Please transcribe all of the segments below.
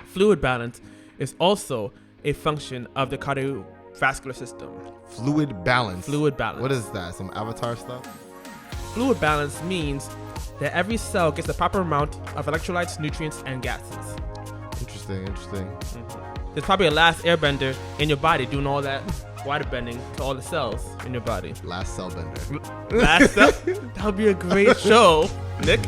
Fluid balance is also a function of the cardiovascular system. Fluid balance. Fluid balance. What is that? Some Avatar stuff? Fluid balance means that every cell gets the proper amount of electrolytes, nutrients, and gases. Interesting. There's probably a last airbender in your body doing all that water bending to all the cells in your body. Last cell bender. Last cell? That would be a great show, Nick.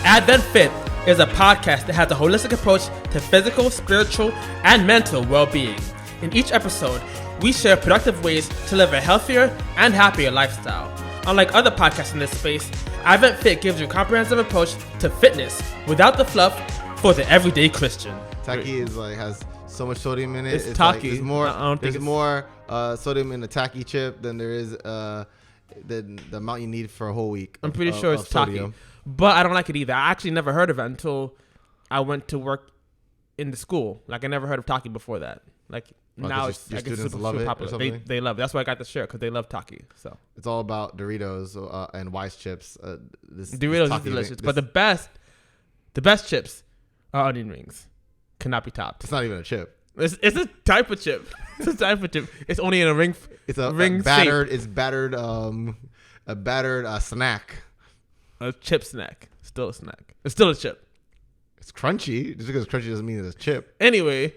AdventFit is a podcast that has a holistic approach to physical, spiritual, and mental well-being. In each episode, we share productive ways to live a healthier and happier lifestyle. Unlike other podcasts in this space, AdventFit gives you a comprehensive approach to fitness without the fluff for the everyday Christian. Taki is has so much sodium in it. It's Taki. There's more sodium in the Taki chip than there is the amount you need for a whole week. I'm pretty sure it's Taki, but I don't like it either. I actually never heard of it until I went to work in the school. Like I never heard of Taki before that. Like now your students love it popular. or something? They love it. That's why I got the shirt, because they love Taki. So it's all about Doritos and Wise chips. Doritos is delicious, but the best chips are onion rings. Cannot be topped. It's not even a chip. It's a type of chip. It's only in a ring. It's a ring battered. shape. It's battered. A battered snack. A chip snack. Still a snack. It's still a chip. It's crunchy. Just because it's crunchy doesn't mean it's a chip. Anyway,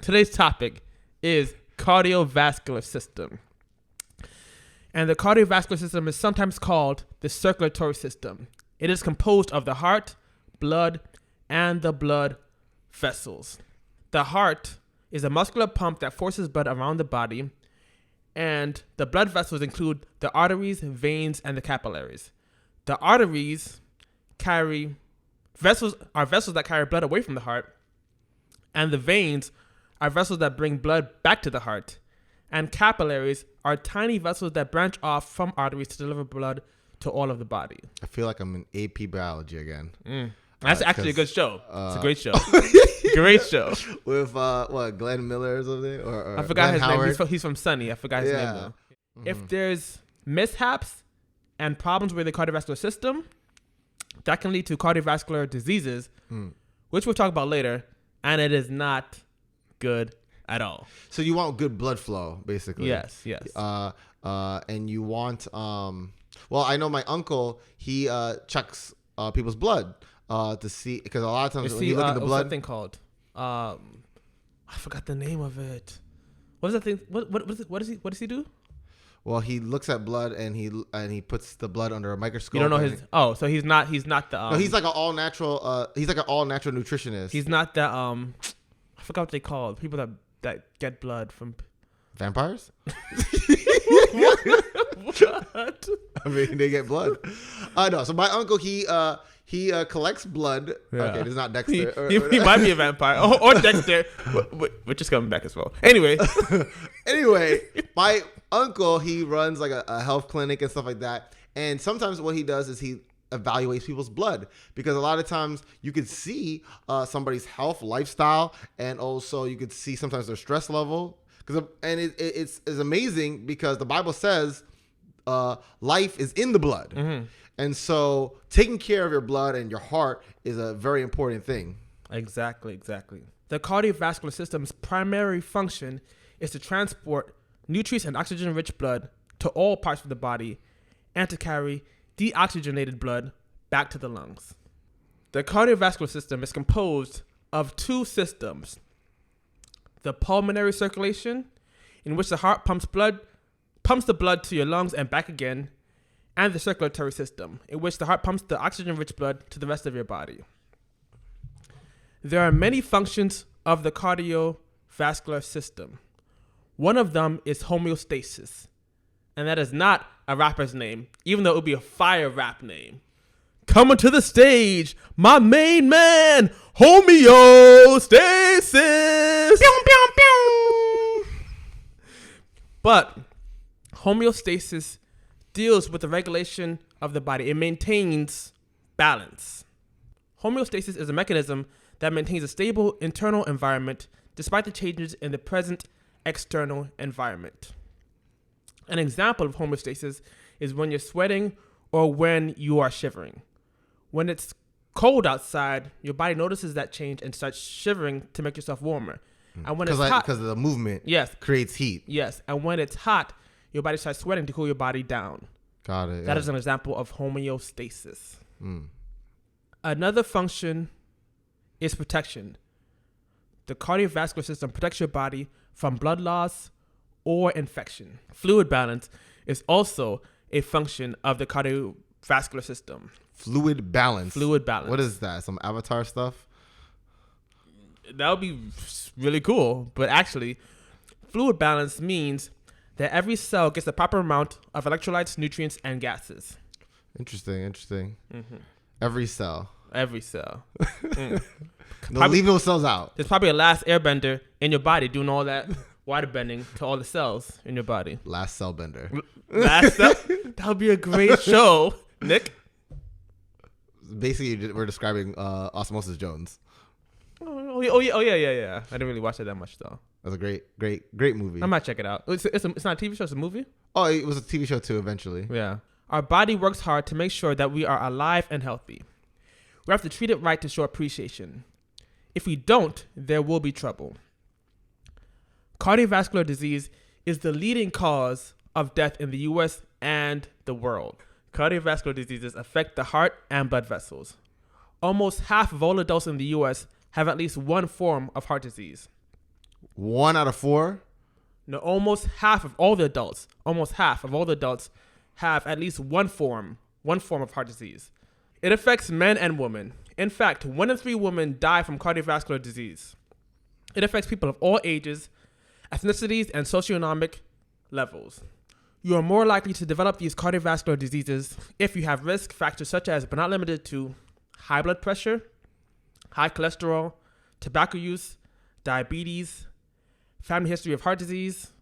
today's topic is cardiovascular system. And the cardiovascular system is sometimes called the circulatory system. It is composed of the heart, blood, and the blood vessels. The heart is a muscular pump that forces blood around the body, and the blood vessels include the arteries, veins, and the capillaries. The arteries are vessels that carry blood away from the heart, and the veins are vessels that bring blood back to the heart, and capillaries are tiny vessels that branch off from arteries to deliver blood to all of the body. I feel like I'm in AP biology again. That's actually a good show. It's a great show. Great show. With Glenn Miller or something? Or I forgot Glenn his Howard? name. He's from Sunny. I forgot his name though. If there's mishaps and problems with the cardiovascular system, that can lead to cardiovascular diseases, which we'll talk about later, and it is not good at all. So you want good blood flow, basically. Yes. And you want well, I know my uncle, he checks people's blood to see, because a lot of times when you look at the blood, what's that thing called? I forgot the name of it. What is that thing? What does he do? Well, he looks at blood and he puts the blood under a microscope. You don't know his. So he's not the. No, he's like an all natural. He's like an all natural nutritionist. He's not the. I forgot what they call people that get blood from. Vampires? What? I mean, they get blood. No. So my uncle, he collects blood. Yeah. Okay, this is not Dexter. He might be a vampire or Dexter. We're just coming back as well. Anyway, my uncle, he runs like a health clinic and stuff like that. And sometimes what he does is he evaluates people's blood, because a lot of times you could see somebody's health, lifestyle, and also you could see sometimes their stress level. It's amazing, because the Bible says life is in the blood. Mm-hmm. And so taking care of your blood and your heart is a very important thing. Exactly. The cardiovascular system's primary function is to transport nutrients and oxygen-rich blood to all parts of the body and to carry deoxygenated blood back to the lungs. The cardiovascular system is composed of two systems: the pulmonary circulation, in which the heart pumps the blood to your lungs and back again, and the circulatory system, in which the heart pumps the oxygen-rich blood to the rest of your body. There are many functions of the cardiovascular system. One of them is homeostasis, and that is not a rapper's name, even though it would be a fire rap name. Coming to the stage, my main man, homeostasis. Pew, pew, pew. But homeostasis deals with the regulation of the body. It maintains balance. Homeostasis is a mechanism that maintains a stable internal environment despite the changes in the present external environment. An example of homeostasis is when you're sweating or when you are shivering. When it's cold outside, your body notices that change and starts shivering to make yourself warmer. And when it's hot, because of the movement, yes, creates heat. Yes, and when it's hot, your body starts sweating to cool your body down. Got it. That is an example of homeostasis. Mm. Another function is protection. The cardiovascular system protects your body from blood loss or infection. Fluid balance is also a function of the cardiovascular system. Fluid balance. Fluid balance. What is that? Some Avatar stuff? That would be really cool. But actually, fluid balance means that every cell gets the proper amount of electrolytes, nutrients, and gases. Interesting. Mm-hmm. Every cell. No, leave those cells out. There's probably a last airbender in your body doing all that water bending to all the cells in your body. Last cell bender. That would be a great show, Nick. Basically, we're describing Osmosis Jones. Oh yeah. I didn't really watch it that much though. That's a great movie. I might check it out. It's not a TV show, it's a movie? Oh, it was a TV show too eventually. Yeah. Our body works hard to make sure that we are alive and healthy. We have to treat it right to show appreciation. If we don't, there will be trouble. Cardiovascular disease is the leading cause of death in the U.S. and the world. Cardiovascular diseases affect the heart and blood vessels. Almost half of all adults in the U.S. have at least one form of heart disease. 1 out of 4? No, almost half of all the adults have at least one form of heart disease. It affects men and women. In fact, 1 in 3 women die from cardiovascular disease. It affects people of all ages, ethnicities, and socioeconomic levels. You are more likely to develop these cardiovascular diseases if you have risk factors such as, but not limited to, high blood pressure, high cholesterol, tobacco use, diabetes, family history of heart disease,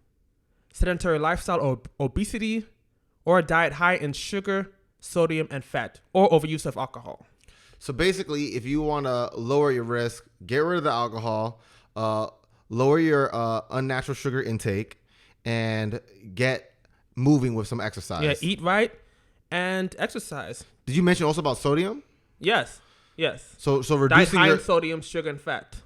sedentary lifestyle or obesity, or a diet high in sugar, sodium, and fat, or overuse of alcohol. So basically, if you want to lower your risk, get rid of the alcohol, lower your unnatural sugar intake, and get moving with some exercise. Yeah, eat right and exercise. Did you mention also about sodium? Yes. So reducing diet high your in sodium, sugar, and fat.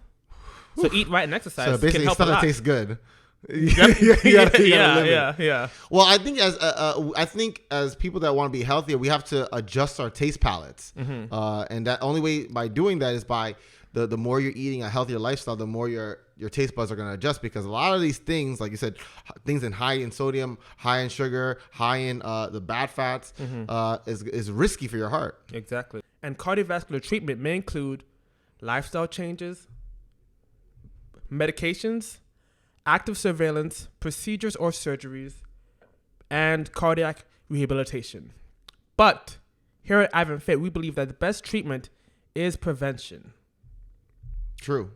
So eat right and exercise. So basically, can help stuff a lot. that tastes good. Yeah. Well, I think as people that want to be healthier, we have to adjust our taste palates, and that only way by doing that is by the more you're eating a healthier lifestyle, the more your taste buds are going to adjust, because a lot of these things, like you said, things high in sodium, high in sugar, high in the bad fats, is risky for your heart. Exactly. And cardiovascular treatment may include lifestyle changes, medications, active surveillance, procedures or surgeries, and cardiac rehabilitation. But here at AdventFit, we believe that the best treatment is prevention. True.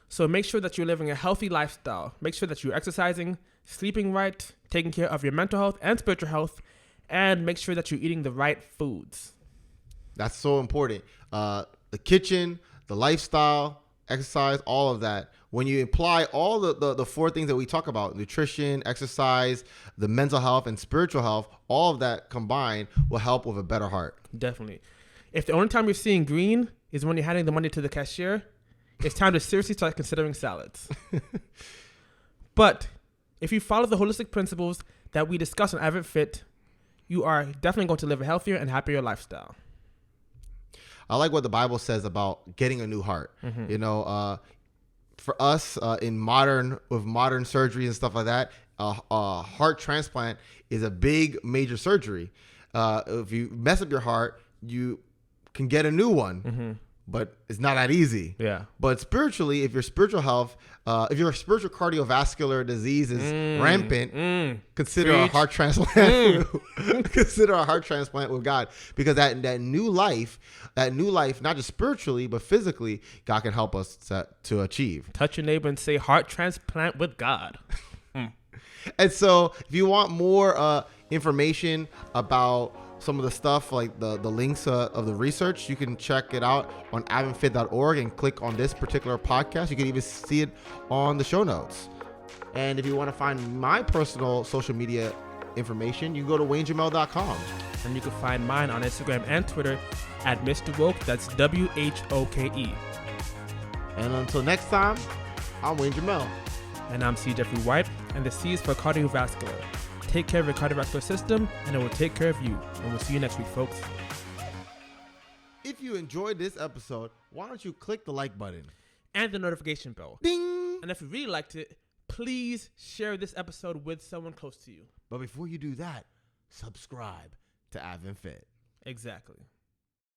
So make sure that you're living a healthy lifestyle. Make sure that you're exercising, sleeping right, taking care of your mental health and spiritual health, and make sure that you're eating the right foods. That's so important. The kitchen, the lifestyle, exercise, all of that. When you apply all the 4 things that we talk about, nutrition, exercise, the mental health, and spiritual health, all of that combined will help with a better heart. Definitely. If the only time you're seeing green is when you're handing the money to the cashier, it's time to seriously start considering salads. But if you follow the holistic principles that we discuss on AdventFit, you are definitely going to live a healthier and happier lifestyle. I like what the Bible says about getting a new heart. You know, for us with modern surgery and stuff like that, a heart transplant is a big major surgery. If you mess up your heart, you can get a new one, but it's not that easy. Yeah. But spiritually, if your spiritual health, if your spiritual cardiovascular disease is rampant, consider a heart transplant. Consider a heart transplant with God, because that new life, not just spiritually but physically, God can help us to achieve. Touch your neighbor and say, heart transplant with God. And so, if you want more information about some of the stuff, like the links of the research, you can check it out on adventfit.org and click on this particular podcast. You can even see it on the show notes. And if you want to find my personal social media information, you can go to waynemel.com. And you can find mine on Instagram and Twitter at Mr. Woke. That's WHOKE. And until next time, I'm Wayne Jamel. And I'm C. Jeffrey White, and the C is for cardiovascular. Take care of your cardiovascular system, and it will take care of you. And we'll see you next week, folks. If you enjoyed this episode, why don't you click the like button? And the notification bell. Ding! And if you really liked it, please share this episode with someone close to you. But before you do that, subscribe to AdventFit. Exactly.